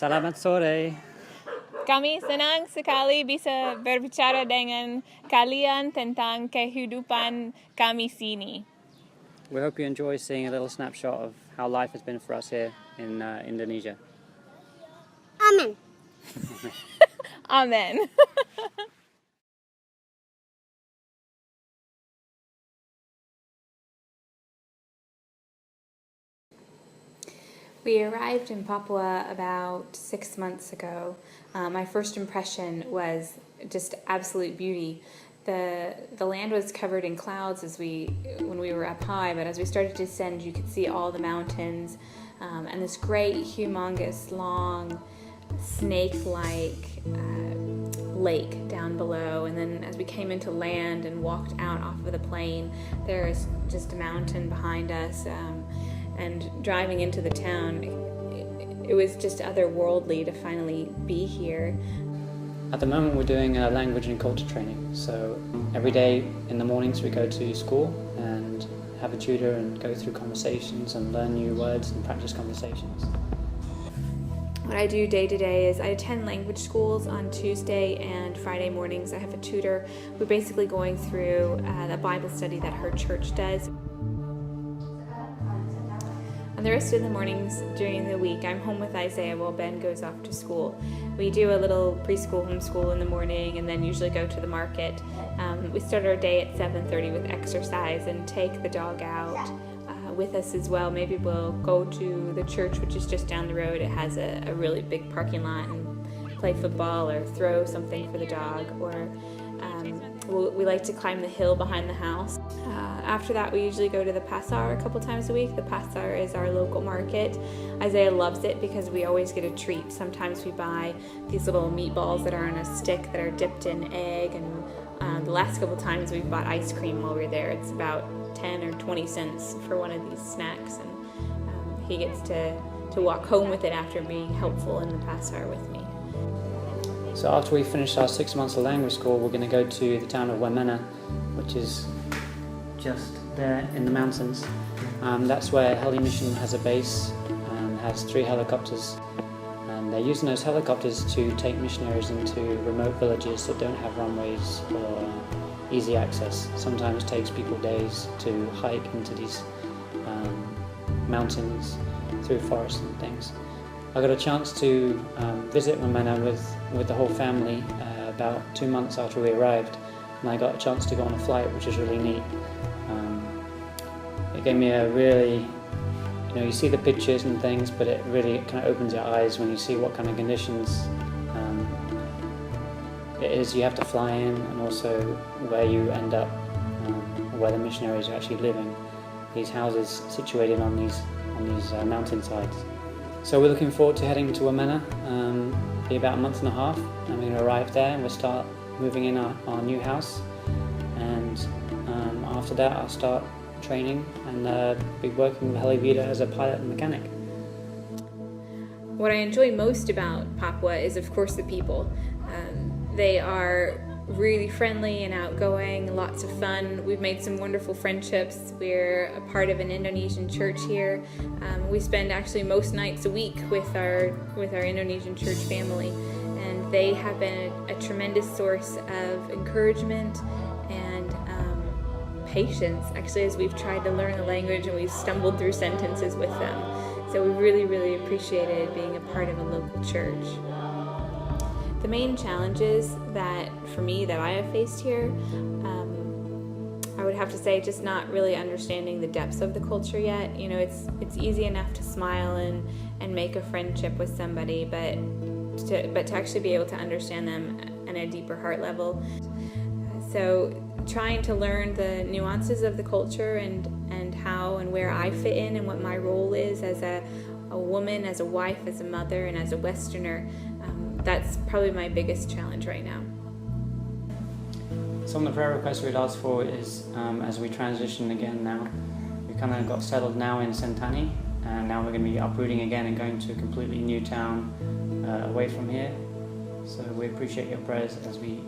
Salamat sore. Kami senang sekali bisa berbicara dengan kalian tentang kehidupan kami sini. We hope you enjoy seeing a little snapshot of how life has been for us here in Indonesia. Amen. Amen. We arrived in Papua about 6 months ago. My first impression was just absolute beauty. The land was covered in clouds when we were up high, but as we started to descend, you could see all the mountains and this great, humongous, long, snake-like lake down below. And then as we came into land and walked out off of the plain, there is just a mountain behind us. And driving into the town, it was just otherworldly to finally be here. At the moment we're doing language and culture training, so every day in the mornings we go to school and have a tutor and go through conversations and learn new words and practice conversations. What I do day to day is I attend language schools on Tuesday and Friday mornings. I have a tutor. We're basically going through the Bible study that her church does. And the rest of the mornings during the week, I'm home with Isaiah while Ben goes off to school. We do a little preschool homeschool in the morning and then usually go to the market. We start our day at 7:30 with exercise and take the dog out with us as well. Maybe we'll go to the church, which is just down the road. It has a really big parking lot, and play football or throw something for the dog, or we like to climb the hill behind the house. After that, we usually go to the pasar a couple times a week. The pasar is our local market. Isaiah loves it because we always get a treat. Sometimes we buy these little meatballs that are on a stick that are dipped in egg, and the last couple times we've bought ice cream while we're there. It's about 10 or 20 cents for one of these snacks, and he gets to walk home with it after being helpful in the pasar with me. So after we finish our 6 months of language school, we're going to go to the town of Wamena, which is just there in the mountains. That's where Heli Mission has a base and has 3 helicopters. And they're using those helicopters to take missionaries into remote villages that don't have runways or easy access. Sometimes it takes people days to hike into these mountains through forests and things. I got a chance to visit Wamena with the whole family about 2 months after we arrived, and I got a chance to go on a flight, which was really neat. It gave me a really, you see the pictures and things, but it really kind of opens your eyes when you see what kind of conditions it is you have to fly in, and also where you end up, where the missionaries are actually living. These houses situated on these mountainsides. So we're looking forward to heading to Wamena. Be about a month and a half, and we're going to arrive there and we'll start moving in our new house. And after that I'll start training and be working with Heli Vida as a pilot and mechanic. What I enjoy most about Papua is, of course, the people. They are really friendly and outgoing, lots of fun. We've made some wonderful friendships. We're a part of an Indonesian church here. We spend actually most nights a week with our Indonesian church family, and they have been a tremendous source of encouragement and patience, actually, as we've tried to learn the language and we've stumbled through sentences with them. So we really, really appreciated being a part of a local church. The main challenges that I have faced here, I would have to say just not really understanding the depths of the culture yet. It's easy enough to smile and make a friendship with somebody, but to actually be able to understand them on a deeper heart level. So trying to learn the nuances of the culture and how and where I fit in and what my role is as a woman, as a wife, as a mother, and as a Westerner. That's probably my biggest challenge right now. Some of the prayer requests we'd asked for is, as we transition again now, we kind of got settled now in Sentani, and now we're going to be uprooting again and going to a completely new town away from here. So we appreciate your prayers as we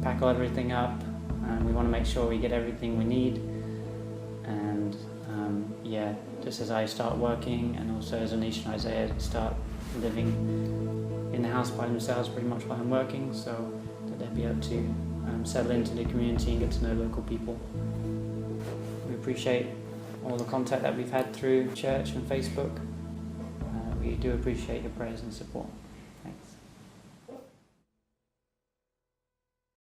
pack everything up, and we want to make sure we get everything we need. And just as I start working, and also as Anish and Isaiah start living in the house by themselves pretty much while I'm working, so that they'll be able to settle into the community and get to know local people. We appreciate all the contact that we've had through church and Facebook. We do appreciate your prayers and support.